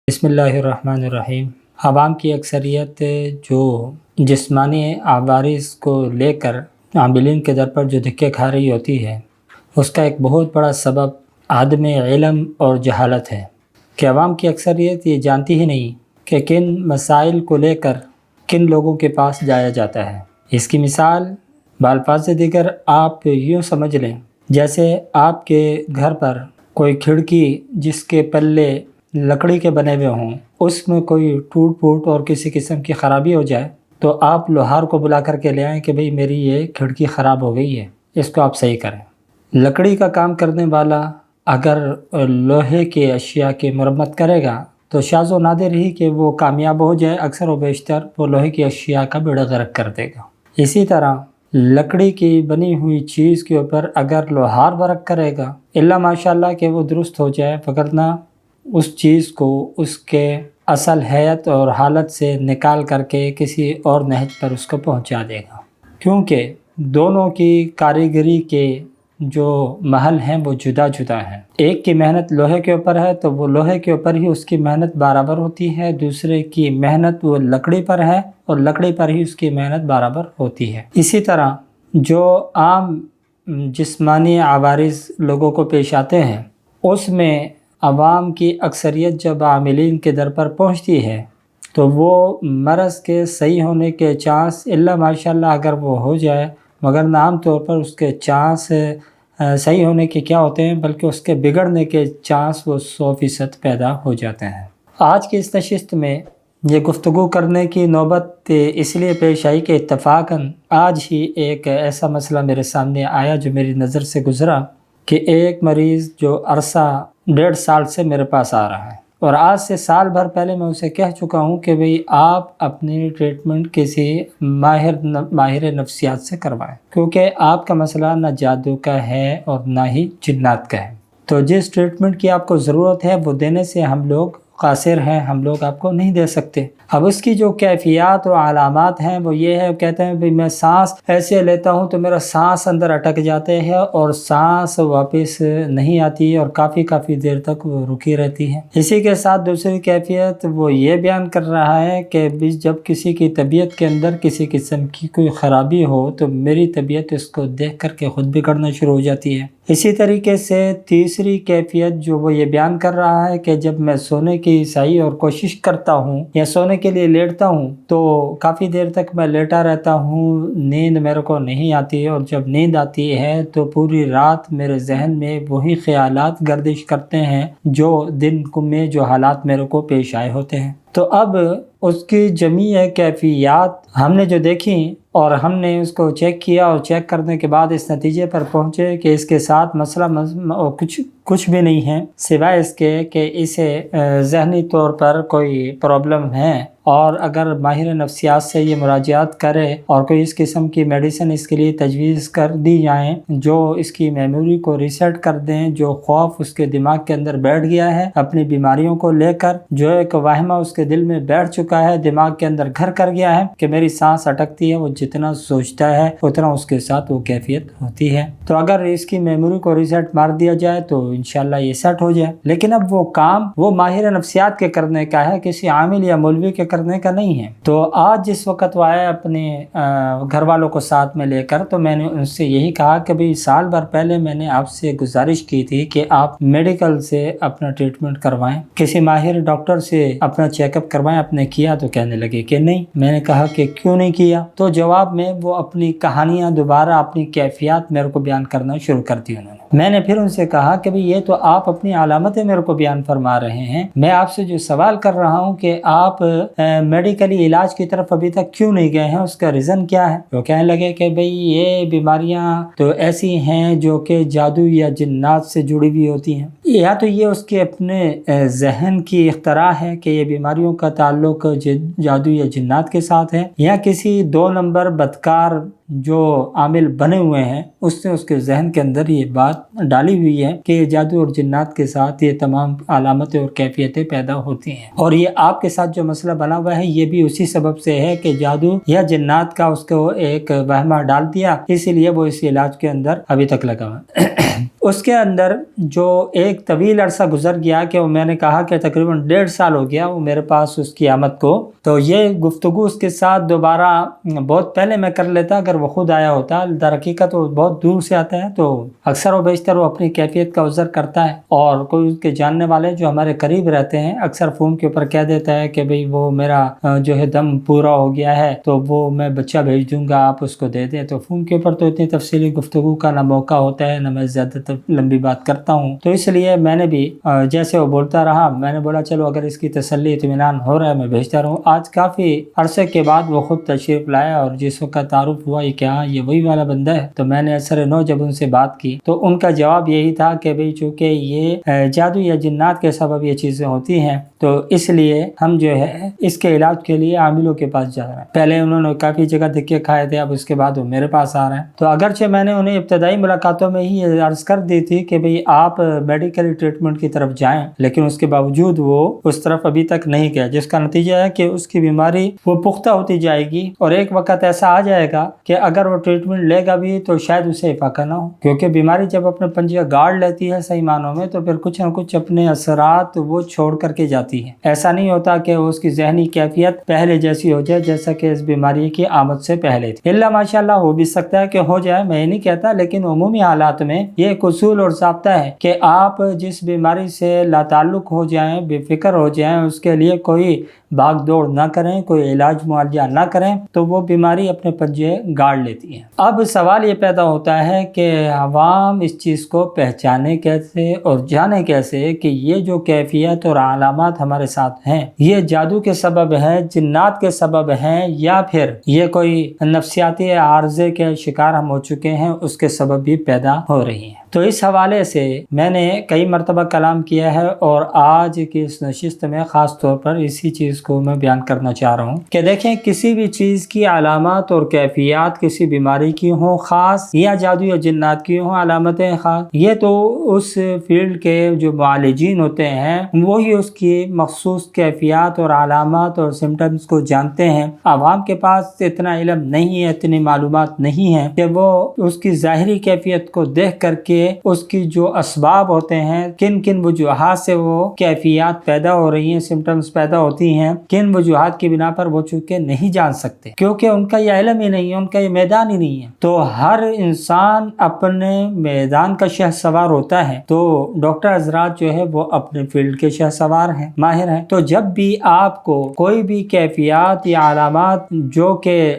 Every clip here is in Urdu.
بسم اللہ الرحمن الرحیم۔ عوام کی اکثریت جو جسمانی عوارض کو لے کر عاملین کے در پر جو دھکے کھا رہی ہوتی ہے، اس کا ایک بہت بڑا سبب عدم علم اور جہالت ہے کہ عوام کی اکثریت یہ جانتی ہی نہیں کہ کن مسائل کو لے کر کن لوگوں کے پاس جایا جاتا ہے۔ اس کی مثال بالفاظ دیگر آپ یوں سمجھ لیں، جیسے آپ کے گھر پر کوئی کھڑکی جس کے پلے لکڑی کے بنے ہوئے ہوں، اس میں کوئی ٹوٹ پھوٹ اور کسی قسم کی خرابی ہو جائے تو آپ لوہار کو بلا کر کے لے آئیں کہ بھئی میری یہ کھڑکی خراب ہو گئی ہے، اس کو آپ صحیح کریں۔ لکڑی کا کام کرنے والا اگر لوہے کے اشیاء کی مرمت کرے گا تو شاذ و نادر ہی کہ وہ کامیاب ہو جائے، اکثر و بیشتر وہ لوہے کی اشیاء کا بیڑا غرق کر دے گا۔ اسی طرح لکڑی کی بنی ہوئی چیز کے اوپر اگر لوہار ورق کرے گا، الا ماشاءاللہ کہ وہ درست ہو جائے، وگرنہ اس چیز کو اس کے اصل حیت اور حالت سے نکال کر کے کسی اور نہج پر اس کو پہنچا دے گا، کیونکہ دونوں کی کاریگری کے جو محل ہیں وہ جدا جدا ہیں۔ ایک کی محنت لوہے کے اوپر ہے تو وہ لوہے کے اوپر ہی اس کی محنت برابر ہوتی ہے، دوسرے کی محنت وہ لکڑی پر ہے اور لکڑی پر ہی اس کی محنت برابر ہوتی ہے۔ اسی طرح جو عام جسمانی عوارض لوگوں کو پیش آتے ہیں، اس میں عوام کی اکثریت جب عاملین کے در پر پہنچتی ہے تو وہ مرض کے صحیح ہونے کے چانس الا ماشاءاللہ اگر وہ ہو جائے، مگر عام طور پر اس کے چانس صحیح ہونے کے کیا ہوتے ہیں بلکہ اس کے بگڑنے کے چانس وہ 100% پیدا ہو جاتے ہیں۔ آج کی اس نشست میں یہ گفتگو کرنے کی نوبت اس لیے پیش آئی کہ اتفاقاً آج ہی ایک ایسا مسئلہ میرے سامنے آیا جو میری نظر سے گزرا کہ ایک مریض جو عرصہ 1.5 سال سے میرے پاس آ رہا ہے، اور آج سے سال بھر پہلے میں اسے کہہ چکا ہوں کہ بھئی آپ اپنی ٹریٹمنٹ کسی ماہر نفسیات سے کروائیں، کیونکہ آپ کا مسئلہ نہ جادو کا ہے اور نہ ہی جنات کا ہے۔ تو جس ٹریٹمنٹ کی آپ کو ضرورت ہے وہ دینے سے ہم لوگ قاصر ہیں، ہم لوگ آپ کو نہیں دے سکتے۔ اب اس کی جو کیفیات و علامات ہیں وہ یہ ہے، کہتے ہیں بھئی میں سانس ایسے لیتا ہوں تو میرا سانس اندر اٹک جاتے ہیں اور سانس واپس نہیں آتی اور کافی دیر تک وہ رکی رہتی ہے۔ اسی کے ساتھ دوسری کیفیت وہ یہ بیان کر رہا ہے کہ جب کسی کی طبیعت کے اندر کسی قسم کی کوئی خرابی ہو تو میری طبیعت اس کو دیکھ کر کے خود بگڑنا شروع ہو جاتی ہے۔ اسی طریقے سے تیسری کیفیت جو وہ یہ بیان کر رہا ہے کہ جب میں سونے کی صحیح اور کوشش کرتا ہوں یا سونے کے لیے لیٹتا ہوں تو کافی دیر تک میں لیٹا رہتا ہوں، نیند میرے کو نہیں آتی، اور جب نیند آتی ہے تو پوری رات میرے ذہن میں وہی خیالات گردش کرتے ہیں جو دن میں جو حالات میرے کو پیش آئے ہوتے ہیں۔ تو اب اس کی جمیع کیفیات ہم نے جو دیکھی اور ہم نے اس کو چیک کیا، اور چیک کرنے کے بعد اس نتیجے پر پہنچے کہ اس کے ساتھ مسئلہ کچھ بھی نہیں ہے سوائے اس کے کہ اسے ذہنی طور پر کوئی پرابلم ہے، اور اگر ماہر نفسیات سے یہ مراجعات کرے اور کوئی اس قسم کی میڈیسن اس کے لیے تجویز کر دی جائیں جو اس کی میموری کو ریسیٹ کر دیں، جو خوف اس کے دماغ کے اندر بیٹھ گیا ہے اپنی بیماریوں کو لے کر، جو ایک واہمہ اس کے دل میں بیٹھ چکا ہے، دماغ کے اندر گھر کر گیا ہے کہ میری سانس اٹکتی ہے، وہ جتنا سوچتا ہے اتنا اس کے ساتھ وہ کیفیت ہوتی ہے۔ تو اگر اس کی میموری کو ریسیٹ مار دیا جائے تو انشاءاللہ یہ سیٹ ہو جائے، لیکن اب وہ کام وہ ماہر نفسیات کے کرنے کا ہے، کسی عامل یا مولوی کے کرنے کا نہیں ہے۔ تو آج جس وقت وہ آئے اپنے گھر والوں کو ساتھ میں لے کر، تو میں نے ان سے یہی کہا کہ بھئی سال بھر پہلے میں نے آپ سے گزارش کی تھی کہ آپ میڈیکل سے اپنا ٹریٹمنٹ کروائیں، کسی ماہر ڈاکٹر سے اپنا چیک اپ کروائیں۔ آپ نے کیا؟ تو کہنے لگے کہ نہیں۔ میں نے کہا کہ کیوں نہیں کیا؟ تو جواب میں وہ اپنی کہانیاں دوبارہ اپنی کیفیات میرے کو بیان کرنا شروع کر دی انہوں نے۔ میں نے پھر ان سے کہا کہ بھئی یہ تو آپ اپنی علامتیں میرے کو بیان فرما رہے ہیں، میں آپ سے جو سوال کر رہا ہوں کہ آپ میڈیکلی علاج کی طرف ابھی تک کیوں نہیں گئے ہیں، اس کا ریزن کیا ہے؟ وہ کہنے لگے کہ بھئی یہ بیماریاں تو ایسی ہیں جو کہ جادو یا جنات سے جڑی ہوئی ہوتی ہیں، یا تو یہ اس کے اپنے ذہن کی اختراع ہے کہ یہ بیماریوں کا تعلق جادو یا جنات کے ساتھ ہے، یا کسی 2 نمبر بدکار جو عامل بنے ہوئے ہیں اس نے اس کے ذہن کے اندر یہ بات ڈالی ہوئی ہے کہ جادو اور جنات کے ساتھ یہ تمام علامتیں اور کیفیتیں پیدا ہوتی ہیں، اور یہ آپ کے ساتھ جو مسئلہ بنا ہوا ہے یہ بھی اسی سبب سے ہے کہ جادو یا جنات کا اس کو ایک وہمہ ڈال دیا، اسی لیے وہ اس علاج کے اندر ابھی تک لگا ہوا ہے۔ اس کے اندر جو ایک ایک طویل عرصہ گزر گیا کہ میں نے کہا کہ تقریباً 1.5 سال ہو گیا وہ میرے پاس اس کی آمد کو، تو یہ گفتگو اس کے ساتھ دوبارہ بہت پہلے میں کر لیتا اگر وہ خود آیا ہوتا۔ در حقیقت وہ بہت دور سے آتا ہے، تو اکثر و بیشتر وہ اپنی کیفیت کا عذر کرتا ہے، اور کوئی اس کے جاننے والے جو ہمارے قریب رہتے ہیں اکثر فون کے اوپر کہہ دیتا ہے کہ بھئی وہ میرا جو ہے دم پورا ہو گیا ہے، تو وہ میں بچہ بھیج دوں گا، آپ اس کو دے دیں۔ تو فون کے اوپر تو اتنی تفصیلی گفتگو کا نہ موقع ہوتا ہے، نہ میں زیادہ لمبی بات کرتا ہوں، تو اس لیے میں نے بھی جیسے وہ بولتا رہا، میں نے بولا چلو اگر اس کی تسلی اطمینان ہو رہا ہے میں بھیجتا رہوں۔ آج کافی عرصے کے بعد وہ خود تشریف لایا، اور جس وقت کا تعارف ہوا یہ کہ ہاں یہ وہی والا بندہ ہے، تو میں نے اثر نو جب ان سے بات کی تو ان کا جواب یہی تھا کہ بھئی چونکہ یہ جادو یا جنات کے سبب یہ چیزیں ہوتی ہیں، تو اس لیے ہم جو ہے اس کے علاج کے لیے عاملوں کے پاس جا رہے ہیں۔ پہلے انہوں نے کافی جگہ دھکے کھائے تھے، اب اس کے بعد وہ میرے پاس آ رہے ہیں۔ تو اگرچہ میں نے انہیں ابتدائی ملاقاتوں میں ہی یہ عرض کر دی تھی کہ بھئی آپ میڈیکل ٹریٹمنٹ کی طرف جائیں، لیکن اس کے باوجود وہ اس طرف ابھی تک نہیں گیا، جس کا نتیجہ ہے کہ اس کی بیماری وہ پختہ ہوتی جائے گی، اور ایک وقت ایسا آ جائے گا کہ اگر وہ ٹریٹمنٹ لے گا بھی تو شاید اسے افاقہ نہ ہو، کیونکہ بیماری جب اپنے پنجہ گاڑ لیتی ہے صحیح معنوں میں تو پھر کچھ نہ کچھ اپنے اثرات وہ چھوڑ کر کے جاتی ہے۔ ایسا نہیں ہوتا کہ اس کی ذہنی کیفیت پہلے جیسی ہو جائے جیسا کہ اس بیماری کی آمد سے پہلے تھی۔ اللہ ماشاءاللہ ہو بھی سکتا ہے کہ ہو جائے، میں نہیں کہتا، لیکن عمومی حالات میں یہ ایک اصول اور ضابطہ ہے کہ آپ جس بیماری سے لا تعلق ہو جائیں، بے فکر ہو جائیں، اس کے لیے کوئی بھاگ دوڑ نہ کریں، کوئی علاج معالجہ نہ کریں، تو وہ بیماری اپنے پنجے گاڑ لیتی ہے۔ اب سوال یہ پیدا ہوتا ہے کہ عوام اس چیز کو پہچانے کیسے اور جانے کیسے کہ یہ جو کیفیت اور علامات ہمارے ساتھ ہیں یہ جادو کے سبب ہے، جنات کے سبب ہیں، یا پھر یہ کوئی نفسیاتی عارضے کے شکار ہم ہو چکے ہیں اس کے سبب بھی پیدا ہو رہی ہیں۔ تو اس حوالے سے میں نے کئی مرتبہ کلام کیا ہے، اور آج کی اس نشست میں خاص طور پر اسی چیز کو میں بیان کرنا چاہ رہا ہوں کہ دیکھیں کسی بھی چیز کی علامات اور کیفیات کسی بیماری کی ہوں خاص، یا جادو یا جنات کی ہوں علامتیں خاص، یہ تو اس فیلڈ کے جو معالجین ہوتے ہیں وہی اس کی مخصوص کیفیات اور علامات اور سمٹمز کو جانتے ہیں۔ عوام کے پاس اتنا علم نہیں ہے، اتنی معلومات نہیں ہے کہ وہ اس کی ظاہری کیفیت کو دیکھ کر کے اس کی جو اسباب ہوتے ہیں، کن کن وجوہات سے وہ کیفیات پیدا ہو رہی ہیں، سمٹمز پیدا ہوتی ہیں، کن وجوہات کی بنا پر وہ چونکہ نہیں جان سکتے، کیونکہ ان کا یہ علم ہی نہیں ہے، ان کا یہ میدان ہی نہیں ہے۔ تو ہر انسان اپنے میدان کا شہ سوار ہوتا ہے، تو ڈاکٹر حضرات جو ہے وہ اپنے فیلڈ کے شہ سوار ہیں، ماہر ہیں۔ تو جب بھی آپ کو کوئی بھی کیفیات یا علامات جو کہ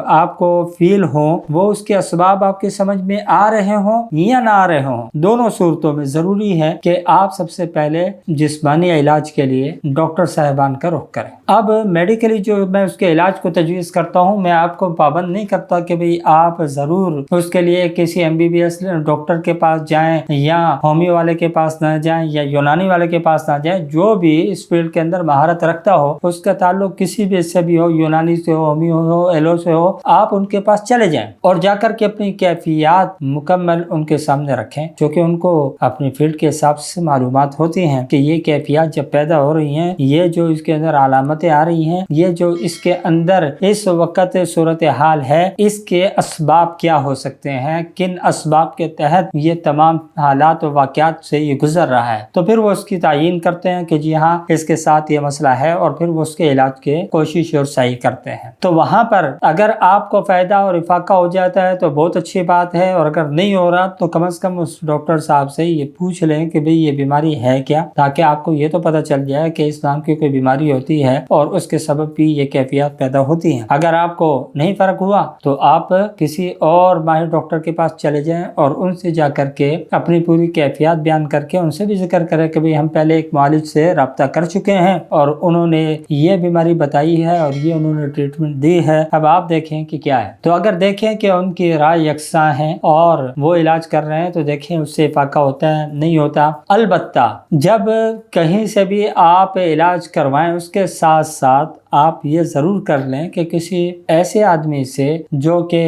آپ کو فیل ہوں، وہ اس کے اسباب آپ کے سمجھ میں آ رہے ہوں یا نہ آ رہے ہوں، دونوں صورتوں میں ضروری ہے کہ آپ سب سے پہلے جسمانی علاج کے لیے ڈاکٹر صاحبان کا رخ کریں۔ اب میڈیکلی جو میں اس کے علاج کو تجویز کرتا ہوں، میں آپ کو پابند نہیں کرتا کہ بھئی آپ ضرور اس کے لیے کسی MBBS ڈاکٹر کے پاس جائیں، یا ہومیو والے کے پاس نہ جائیں، یا یونانی والے کے پاس نہ جائیں۔ جو بھی اس فیلڈ کے اندر مہارت رکھتا ہو، اس کا تعلق کسی بھی سے بھی ہو، یونانی سے ہو، ہومیو ہو، ایلو سے ہو، آپ ان کے پاس چلے جائیں اور جا کر کے اپنی کیفیات مکمل ان کے سامنے رکھیں، کیونکہ ان کو اپنی فیلڈ کے حساب سے معلومات ہوتی ہیں کہ یہ کیفیات جب پیدا ہو رہی ہیں، یہ جو اس کے اندر علامتیں آ رہی ہیں، یہ جو اس کے اندر اس وقت صورتحال ہے، اس کے اسباب کیا ہو سکتے ہیں، کن اسباب کے تحت یہ تمام حالات و واقعات سے یہ گزر رہا ہے، تو پھر وہ اس کی تعیین کرتے ہیں کہ جی ہاں اس کے ساتھ یہ مسئلہ ہے، اور پھر وہ اس کے علاج کے کوشش اور سعی کرتے ہیں۔ تو وہاں پر اگر آپ کو فائدہ اور افاقہ ہو جاتا ہے تو بہت اچھی بات ہے، اور اگر نہیں ہو رہا تو کم از کم اس ڈاکٹر صاحب سے یہ پوچھ لیں کہ بھئی یہ بیماری ہے کیا، تاکہ آپ کو یہ تو پتہ چل جائے کہ اس نام کی کوئی بیماری ہوتی ہے اور اس کے سبب بھی یہ کیفیات پیدا ہوتی ہیں۔ اگر آپ کو نہیں فرق ہوا تو آپ کسی اور ماہر ڈاکٹر کے پاس چلے جائیں اور ان سے جا کر کے اپنی پوری کیفیات بیان کر کے ان سے بھی ذکر کریں کہ بھئی ہم پہلے ایک معالج سے رابطہ کر چکے ہیں اور انہوں نے یہ بیماری بتائی ہے اور یہ انہوں نے ٹریٹمنٹ دی ہے، اب آپ دیکھیں کہ کیا ہے۔ تو اگر دیکھیں کہ ان کی رائے یکساں ہیں اور وہ علاج کر رہے ہیں تو دیکھیں اس سے افاقہ ہوتا ہے نہیں ہوتا۔ البتہ جب کہیں سے بھی آپ علاج کروائیں اس کے ساتھ ساتھ آپ یہ ضرور کر لیں کہ کسی ایسے آدمی سے جو کہ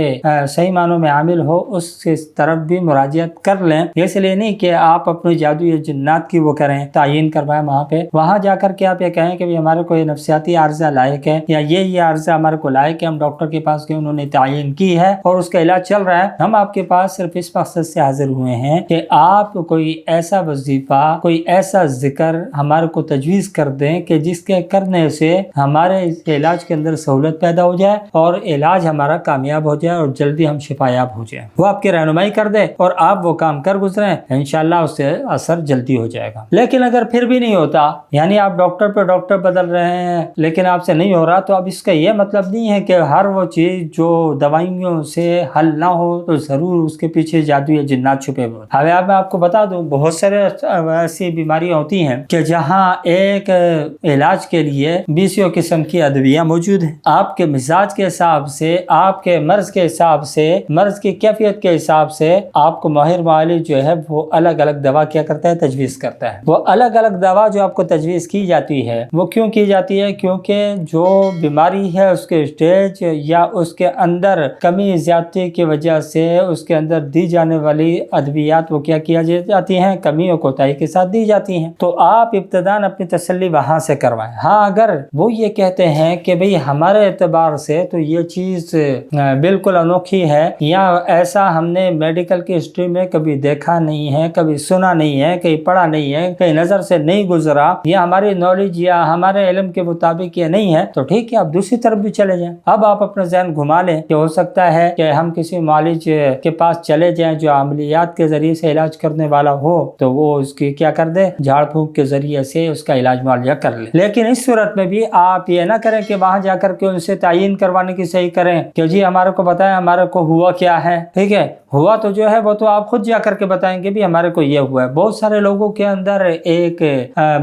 صحیح معنوں میں عامل ہو اس کی طرف بھی مراجعت کر لیں۔ اس لیے نہیں کہ آپ اپنی جادو یا جنات کی وہ کریں، تعین کروائیں وہاں جا کر کے آپ یہ کہیں کہ ہمارے کو یہ نفسیاتی عارضہ لائق ہے یا یہ عارضہ ہمارے کو لائق ہے، ہم ڈاکٹر کے پاس گئے، انہوں نے تعین کی ہے اور اس کا علاج چل رہا ہے۔ ہم آپ کے پاس صرف اس مقصد سے حاضر ہوئے ہیں کہ آپ کوئی ایسا وظیفہ، کوئی ایسا ذکر ہمارے کو تجویز کر دیں کہ جس کے کرنے سے ہمارے اس علاج کے اندر سہولت پیدا ہو جائے اور علاج ہمارا کامیاب ہو جائے اور جلدی ہم شفایاب ہو جائیں۔ وہ آپ کی رہنمائی کر دے اور آپ وہ کام کر گزریں، انشاءاللہ اس سے اثر جلدی ہو جائے گا۔ لیکن اگر پھر بھی نہیں ہوتا، یعنی آپ ڈاکٹر پہ ڈاکٹر بدل رہے ہیں لیکن آپ سے نہیں ہو رہا، تو اب اس کا یہ مطلب نہیں ہے کہ ہر وہ چیز جو دوائیوں سے حل نہ ہو تو ضرور اس کے پیچھے جادو یا جنات چھپے ہوئے۔ اب میں آپ کو بتا دوں، بہت سارے ایسی بیماریاں ہوتی ہیں کہ جہاں ایک علاج کے لیے 20 قسم کی ادویہ موجود ہیں۔ آپ کے مزاج کے حساب سے، آپ کے مرض کے حساب سے، مرض کی کیفیت کے حساب سے آپ کو ماہر معالج جو ہے وہ الگ الگ دوا کیا کرتا ہے، تجویز کرتا ہے۔ وہ الگ الگ دوا جو آپ کو تجویز کی جاتی ہے وہ کیوں کی جاتی ہے؟ کیونکہ جو بیماری ہے اس کے اسٹیج یا اس کے اندر کمی زیادتی کی وجہ سے اس کے اندر دی جانے والی ادویات وہ کیا جاتی ہیں، کمی اور کوتاہی کے ساتھ دی جاتی ہیں۔ تو آپ ابتداً اپنی تسلی وہاں سے کروائیں۔ ہاں اگر وہ یہ کہتے ہیں کہ بھئی ہمارے اعتبار سے تو یہ چیز بالکل انوکھی ہے یا ایسا ہم نے میڈیکل کی ہسٹری میں کبھی دیکھا نہیں ہے، کبھی سنا نہیں ہے، کہیں پڑھا نہیں ہے، کہیں نظر سے نہیں گزرا، یا ہماری نالج یا ہمارے علم کے مطابق یہ نہیں ہے، تو ٹھیک ہے، آپ دوسری طرف بھی چلے جائیں۔ اب آپ اپنا ذہن گھما لیں کہ ہو سکتا ہے کہ ہم کسی معالج کے پاس چلے جائیں جو عملیات کے ذریعے سے علاج کرنے والا ہو، تو وہ اس کی کیا کر دے، جھاڑ پھونک کے ذریعے سے اس کا علاج معالجہ کر لے۔ لیکن اس صورت میں بھی آپ یہ نہ کریں کہ وہاں جا کر کے ان سے تعین کروانے کی صحیح کریں کہ جی ہمارے کو بتائیں ہمارے کو ہوا کیا ہے، ٹھیک ہے، ہوا تو جو ہے وہ تو آپ خود جا کر کے بتائیں گے بھی ہمارے کو یہ ہوا ہے۔ بہت سارے لوگوں کے اندر ایک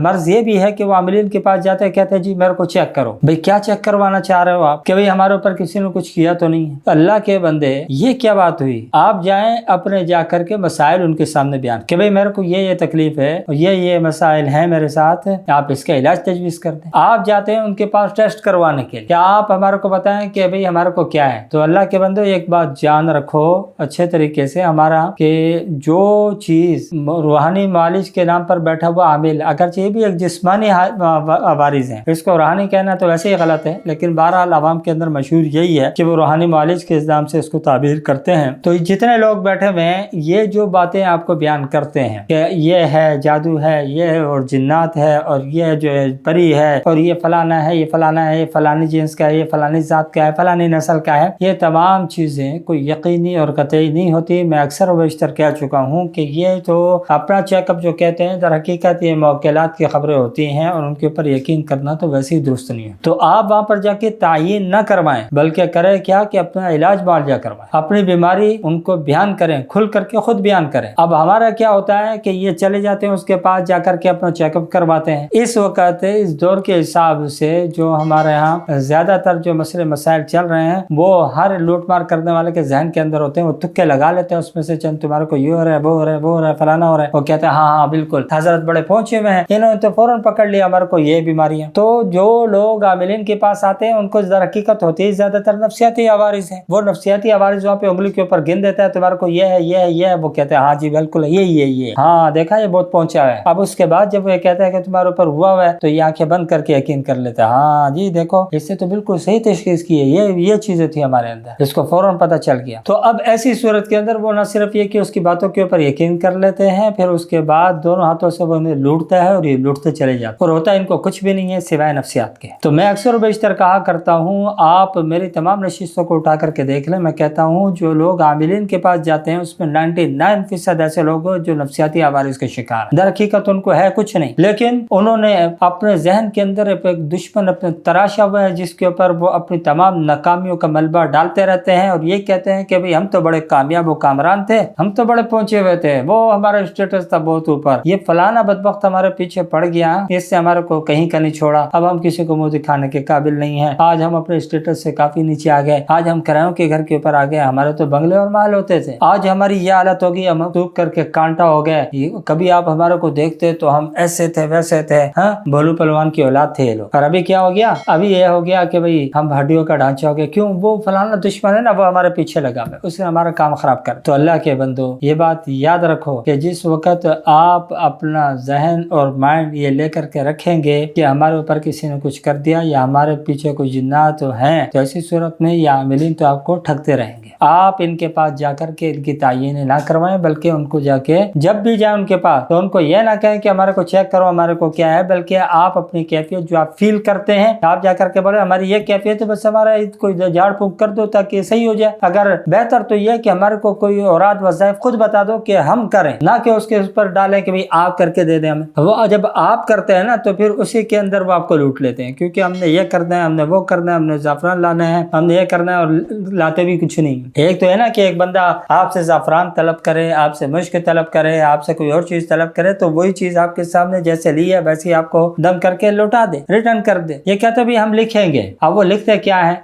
مرض یہ بھی ہے کہ وہ عاملین کے پاس جاتے ہیں، کہتے ہیں جی میرے کو چیک کرو۔ بھئی کیا چیک کروانا چاہ رہے ہو آپ؟ کہ بھئی ہمارے اوپر کسی نے کچھ کیا تو نہیں ہے؟ اللہ کے بندے، یہ کیا بات ہوئی؟ آپ جائیں اپنے جا کر کے مسائل ان کے سامنے بیان کہ بھئی میرے کو یہ تکلیف ہے، یہ مسائل ہیں میرے ساتھ، آپ اس کا علاج تجویز کر دیں۔ آپ جاتے ہیں ان کے پاس ٹیسٹ کروانے کے لیے، کیا آپ ہمارے کو بتائیں کہ بھئی ہمارے کو کیا ہے؟ تو اللہ کے بندے ایک بات جان رکھو اچھے طریقے سے، ہمارا کہ جو چیز روحانی معالج کے نام پر بیٹھا ہوا عامل، اگرچہ یہ بھی ایک جسمانی عوارض ہیں، اس کو روحانی کہنا تو ویسے ہی غلط ہے، لیکن بہرحال عوام کے اندر مشہور یہی ہے کہ وہ روحانی معالج کے نام سے اس کو تعبیر کرتے ہیں۔ تو جتنے لوگ بیٹھے ہوئے ہیں یہ جو باتیں آپ کو بیان کرتے ہیں کہ یہ ہے جادو ہے، یہ اور جنات ہے، اور یہ جو ہے پری ہے، اور یہ فلانا ہے، یہ فلانا ہے، یہ فلانی جنس کا ہے، یہ فلانی ذات کا ہے، فلانی نسل کا ہے، یہ تمام چیزیں کوئی یقینی اور قطعی نہیں ہوتی۔ میں اکثر و بیشتر کہہ چکا ہوں کہ یہ تو اپنا چیک اپ جو کہتے ہیں، در حقیقت یہ موکلات کی خبریں ہوتی ہیں اور ان کے اوپر یقین کرنا تو ویسے ہی درست نہیں ہے۔ تو آپ وہاں پر جا کے تعین نہ کروائیں، بلکہ کریں کیا کہ اپنا علاج معالجہ کروائیں، اپنی بیماری ان کو بیان کریں، کھل کر کے خود بیان کریں۔ اب ہمارا کیا ہوتا ہے کہ یہ چلے جاتے ہیں اس کے پاس جا کر کے اپنا چیک اپ کرواتے ہیں۔ اس وقت اس دور کے حساب سے جو ہمارے ہاں زیادہ تر جو مسائل چل رہے ہیں وہ ہر لوٹ مار کرنے والے کے ذہن کے اندر ہوتے ہیں، وہ تکے لگا لیتے ہیں، اس میں سے چند تمہارے کو یہ ہو رہا ہے، وہ ہو رہا ہے، وہ ہو رہا ہے، فلانا ہو رہا ہے، وہ کہتے ہیں ہاں بالکل حضرت بڑے پہنچے ہوئے ہیں، انہوں نے تو فوراً پکڑ لیا ہمارے کو یہ بیماریاں۔ تو جو لوگ عاملین کے پاس آتے ہیں ان کو در حقیقت ہوتی ہے زیادہ تر نفسیاتی عوارض ہیں۔ وہ نفسیاتی عوارض وہاں پہ انگلی کے اوپر گن دیتا ہے، تمہارے کو یہ ہے، یہ ہے، یہ ہے، وہ کہتے ہیں ہاں جی بالکل یہ ہاں دیکھا یہ بہت پہنچا ہے۔ اب اس کے بعد جب وہ کہتا ہے کہ تمہارے اوپر ہوا ہے تو یہ آنکھیں بند کر کے یقین کر لیتا ہے، ہاں جی دیکھو اس سے تو بالکل صحیح تشخیص کی ہے، یہ چیزیں تھی ہمارے اندر، اس کو فوراً پتہ چل گیا۔ تو اب ایسی صورت کے اندر وہ نہ صرف یہ کہ اس کی باتوں کے اوپر یقین کر لیتے ہیں، پھر اس کے بعد دونوں ہاتھوں سے وہ انہیں لوٹتا ہے اور یہ لوٹتے چلے جاتے اور ہوتا ہے ان کو کچھ بھی نہیں ہے سوائے نفسیات کے۔ تو میں اکثر و بیشتر کہا کرتا ہوں، آپ میری تمام نشستوں کو اٹھا کر کے دیکھ لیں، میں کہتا ہوں جو لوگ عاملین کے پاس جاتے ہیں اس میں 99% ایسے لوگ جو نفسیاتی عوارض کے شکار ہیں۔ در حقیقت ان کو ہے کچھ نہیں، لیکن انہوں نے اپنے ذہن کے اندر ایک دشمن اپنے تراشا ہوا ہے جس کے اوپر وہ اپنی تمام ناکامیوں کا ملبہ ڈالتے رہتے ہیں اور یہ کہتے ہیں کہ بھئی ہم تو بڑے کامیاب و کامران تھے، ہم تو بڑے پہنچے ہوئے تھے، وہ ہمارا اسٹیٹس تھا بہت اوپر، یہ فلانا بدبخت ہمارے پیچھے پڑ گیا، اس سے ہمارے کو کہیں کا نہیں چھوڑا، اب ہم کسی کو منہ دکھانے کے قابل نہیں ہیں، آج ہم اپنے اسٹیٹس سے کافی نیچے آ گئے، آج ہم کرایوں کے گھر کے اوپر آ گئے، ہمارے تو بنگلے اور محل ہوتے تھے، آج ہماری یہ حالت ہوگی، ہم ڈوب کر کے کانٹا ہو گئے، کبھی آپ ہمارے کو دیکھتے تو ہم ایسے تھے ویسے تھے، ہاں بھولو پلوان کی اولاد تھے یہ لوگ، اور ابھی کیا ہو گیا, ابھی یہ ہو گیا کہ بھئی ہم ہڈیوں کا ڈھانچہ ہو گیا, کیوں, وہ فلانا دشمن ہے نا, وہ ہمارے پیچھے لگا ہے, اس نے ہمارا کام خراب کر. تو اللہ کے بندو یہ بات یاد رکھو کہ جس وقت آپ اپنا ذہن اور مائنڈ یہ لے کر کے رکھیں گے کہ ہمارے اوپر کسی نے کچھ کر دیا یا ہمارے پیچھے کوئی جنات ہیں, تو ایسی صورت میں یہ عاملین تو آپ کو ٹھگتے رہیں گے. آپ ان کے پاس جا کر کے ان کی تعین نہ کروائیں, بلکہ ان کو جا کے جب بھی جائیں ان کے پاس تو ان کو یہ نہ کہیں کہ ہمارے کو چیک کرو, ہمارے کو کیا ہے, بلکہ آپ اپنی کیفیت جو آپ فیل کرتے ہیں آپ جا کر کے بولے ہماری یہ کیفیت ہے, بس ہمارا کوئی جھاڑ پھونک کر دو تاکہ یہ صحیح ہو جائے. اگر بہتر تو یہ کہ ہمارے کو کوئی اوراد وظائف خود بتا دو کہ ہم کریں, نہ کہ اس کے اوپر ڈالیں کہ آپ کر کے دے دیں ہمیں. وہ جب آپ کرتے ہیں نا تو پھر اسی کے اندر وہ آپ کو لوٹ لیتے ہیں, کیونکہ ہم نے یہ کرنا ہے, ہم نے وہ کرنا ہے, ہم نے زعفران لانا ہے, ہم نے یہ کرنا ہے, اور لاتے بھی کچھ نہیں. ایک تو ہے نا کہ ایک بندہ آپ سے زعفران طلب کرے, آپ سے مشک طلب کرے, آپ سے کوئی اور چیز طلب کرے, تو وہی چیز آپ کے سامنے جیسے لی ہے ویسے آپ کو دم کر کے لوٹا دے, ریٹرن کر دے. یہ کہتے بھی ہم لکھیں گے. اب وہ لکھتے کیا ہے,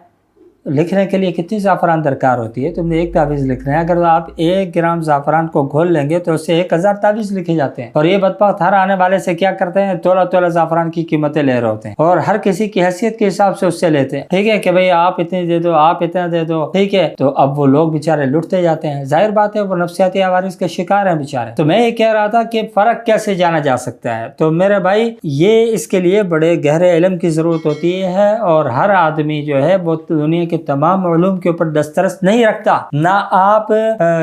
لکھنے کے لیے کتنی زعفران درکار ہوتی ہے. تم نے ایک تعویذ لکھنا ہے, اگر آپ 1 گرام زعفران کو گھول لیں گے تو اس سے 1000 تعویذ لکھے جاتے ہیں. اور یہ بدبخت ہر آنے والے سے کیا کرتے ہیں, تولا زعفران کی قیمتیں لے رہے ہوتے ہیں, اور ہر کسی کی حیثیت کے حساب سے اس سے لیتے ہیں. ٹھیک ہے کہ بھئی آپ اتنے دے دو, آپ اتنا دے دو, ٹھیک ہے. تو اب وہ لوگ بیچارے لٹتے جاتے ہیں. ظاہر بات ہے وہ نفسیاتی عوارض کے شکار ہیں بیچارے. تو میں یہ کہہ رہا تھا کہ فرق کیسے جانا جا سکتا ہے. تو میرے بھائی یہ اس کے لیے بڑے گہرے علم کی ضرورت ہوتی ہے, اور ہر آدمی جو ہے وہ دنیا کے تمام علوم کے اوپر دسترس نہیں رکھتا. نہ آپ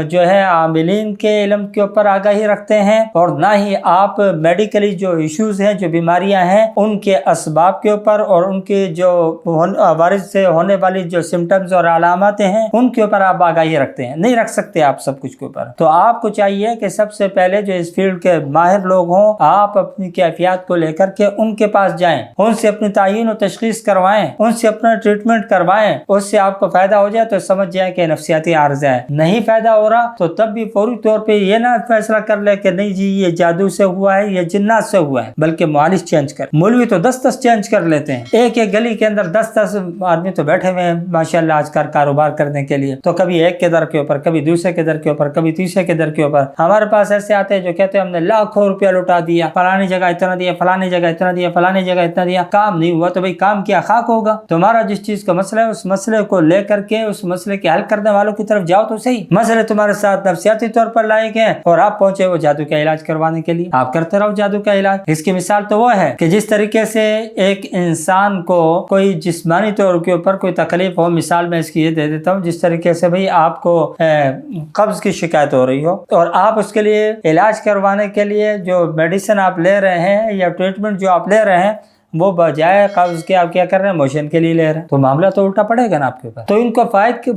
جو ہے عاملین کے علم کے اوپر آگاہی رکھتے ہیں, اور نہ ہی آپ میڈیکلی جو ایشوز ہیں, جو بیماریاں ہیں, ان کے اسباب کے اوپر اور ان کے جو عوارض سے ہونے والی جو سمٹمز اور علامات ہیں ان کے اوپر آپ آگاہی رکھتے ہیں. نہیں رکھ سکتے آپ سب کچھ کے اوپر. تو آپ کو چاہیے کہ سب سے پہلے جو اس فیلڈ کے ماہر لوگ ہوں, آپ اپنی کیفیات کو لے کر کے ان کے پاس جائیں, ان سے اپنی تعین و تشخیص کروائیں, ان سے اپنا ٹریٹمنٹ کروائیں. اس سے آپ کو فائدہ ہو جائے تو سمجھ جائیں کہ نفسیاتی عارضہ ہے. نہیں فائدہ ہو رہا تو تب بھی فوری طور پہ یہ نہ فیصلہ کر لے کہ نہیں جی یہ جادو سے ہوا ہے, یہ جنات سے ہوا ہے, بلکہ معالج چینج کر. مولوی تو 10 چینج کر لیتے ہیں. ایک گلی کے اندر 10 آدمی تو بیٹھے ہوئے ہیں ماشاءاللہ آج کل کاروبار کرنے کے لیے. تو کبھی ایک کے در کے اوپر, کبھی دوسرے کے در کے اوپر, کبھی تیسرے کے در کے اوپر. ہمارے پاس ایسے آتے ہیں جو کہتے ہیں ہم نے لاکھوں روپیہ لوٹا دیا, فلانی جگہ اتنا دیا, فلانی جگہ اتنا دیا, فلانی جگہ اتنا دیا, کام نہیں ہوا. تو بھئی کام کیا خاک ہوگا. تمہارا جس چیز کا مسئلہ ہے اس مسئلے کو لے کر کے اس مسئلے کے حل کرنے والوں کی طرف جاؤ تو صحیح. مسئلے تمہارے ساتھ نفسیاتی طور پر لائے گئے اور آپ پہنچے وہ جادو کا علاج کروانے کے لیے. آپ کرتے رہو جادو کا علاج. اس کی مثال تو وہ ہے کہ جس طریقے سے ایک انسان کو کوئی جسمانی طور کے اوپر کوئی تکلیف ہو, مثال میں اس کی یہ دے دیتا ہوں, جس طریقے سے بھئی آپ کو قبض کی شکایت ہو رہی ہو اور آپ اس کے لیے علاج کروانے کے لیے جو میڈیسن آپ لے رہے ہیں یا ٹریٹمنٹ جو آپ لے رہے ہیں وہ بجائے قبض کے آپ کیا کر رہے ہیں, موشن کے لیے لے رہے ہیں, تو معاملہ تو الٹا پڑے گا نا آپ کے اوپر. تو ان کو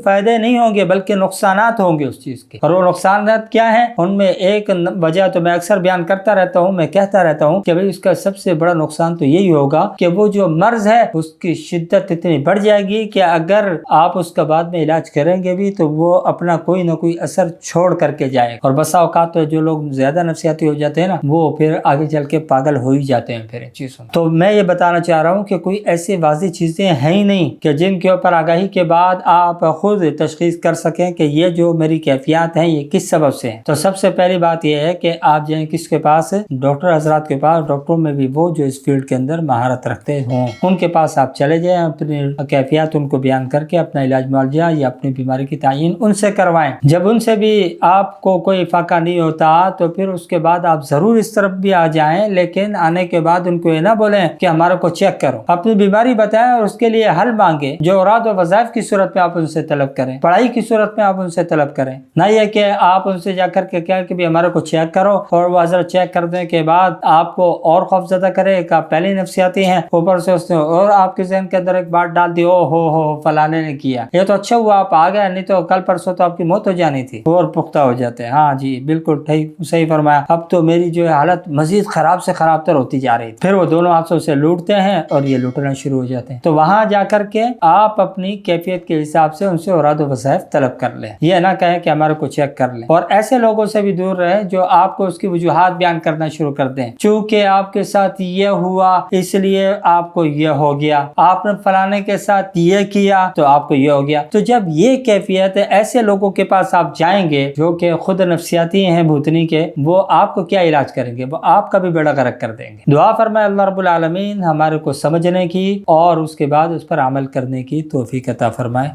فائدے نہیں ہوں گے بلکہ نقصانات ہوں گے اس چیز کے. اور وہ نقصانات کیا ہیں, ان میں ایک وجہ تو میں اکثر بیان کرتا رہتا ہوں, میں کہتا رہتا ہوں کہ بھئی اس کا سب سے بڑا نقصان تو یہی ہوگا کہ وہ جو مرض ہے اس کی شدت اتنی بڑھ جائے گی کہ اگر آپ اس کا بعد میں علاج کریں گے بھی تو وہ اپنا کوئی نہ کوئی اثر چھوڑ کر کے جائے. اور بسا اوقات تو جو لوگ زیادہ نفسیاتی ہو جاتے ہیں نا وہ پھر آگے چل کے پاگل ہو ہی جاتے ہیں پھر چیزوں. تو میں یہ بتانا چاہ رہا ہوں کہ کوئی ایسی واضح چیزیں ہیں ہی نہیں کہ جن کے اوپر آگاہی کے بعد آپ خود تشخیص کر سکیں کہ یہ جو میری کیفیات ہیں یہ کس سبب سے ہیں. تو سب سے پہلی بات یہ ہے کہ آپ جائیں کس کے پاس, ڈاکٹر حضرات کے پاس. ڈاکٹروں میں بھی وہ جو اس فیلڈ کے اندر مہارت رکھتے ہوں ان کے پاس آپ چلے جائیں, اپنی کیفیات ان کو بیان کر کے اپنا علاج معالجہ یا اپنی بیماری کی تعین ان سے کروائیں. جب ان سے بھی آپ کو کوئی فائدہ نہیں ہوتا تو پھر اس کے بعد آپ ضرور اس طرف بھی آ جائیں, لیکن آنے کے بعد ان کو یہ نہ بولیں کہ ہمارے کو چیک کرو. اپنی بیماری بتائیں اور اس کے لیے حل مانگیں. جو اوراد و وظائف کی صورت میں آپ ان سے طلب کریں, پڑھائی کی صورت میں آپ ان سے طلب کریں. نہ یہ کہ آپ ان سے جا کر کے کہیں کہ ہمارے کو چیک کرو اور وہ حضرت چیک کرنے کے بعد آپ کو اور خوف زدہ کرے کہ آپ پہلے نفسیاتی ہیں, اوپر سے اس نے اور آپ کے ذہن کے اندر ایک بات ڈال دی, او ہو فلانے نے کیا, یہ تو اچھا ہوا آپ آ گئے, نہیں تو کل پرسوں تو آپ کی موت ہو جانی تھی. اور پختہ ہو جاتے ہیں. ہاں جی بالکل صحیح فرمایا, اب تو میری جو حالت مزید خراب سے خراب تر ہوتی جا رہی تھی. پھر وہ دونوں ہاتھوں سے لوٹتے ہیں اور یہ لوٹنا شروع ہو جاتے ہیں. تو وہاں جا کر کے آپ اپنی کیفیت کے حساب سے ان سے اوراد و وظائف طلب کر لیں. یہ نہ کہیں کہ ہمارے کو چیک کر لیں. اور ایسے لوگوں سے بھی دور رہیں جو آپ کو اس کی وجوہات بیان کرنا شروع کر دیں, چونکہ آپ کے ساتھ یہ ہوا اس لیے آپ کو یہ ہو گیا, آپ نے فلانے کے ساتھ یہ کیا تو آپ کو یہ ہو گیا. تو جب یہ کیفیت ہے ایسے لوگوں کے پاس آپ جائیں گے جو کہ خود نفسیاتی ہیں بھوتنی کے, وہ آپ کو کیا علاج کریں گے, وہ آپ کا بھی بیڑا غرق کر دیں گے. دعا فرمائے اللہ رب العالمین العالمین ہمارے کو سمجھنے کی اور اس کے بعد اس پر عمل کرنے کی توفیق عطا فرمائے۔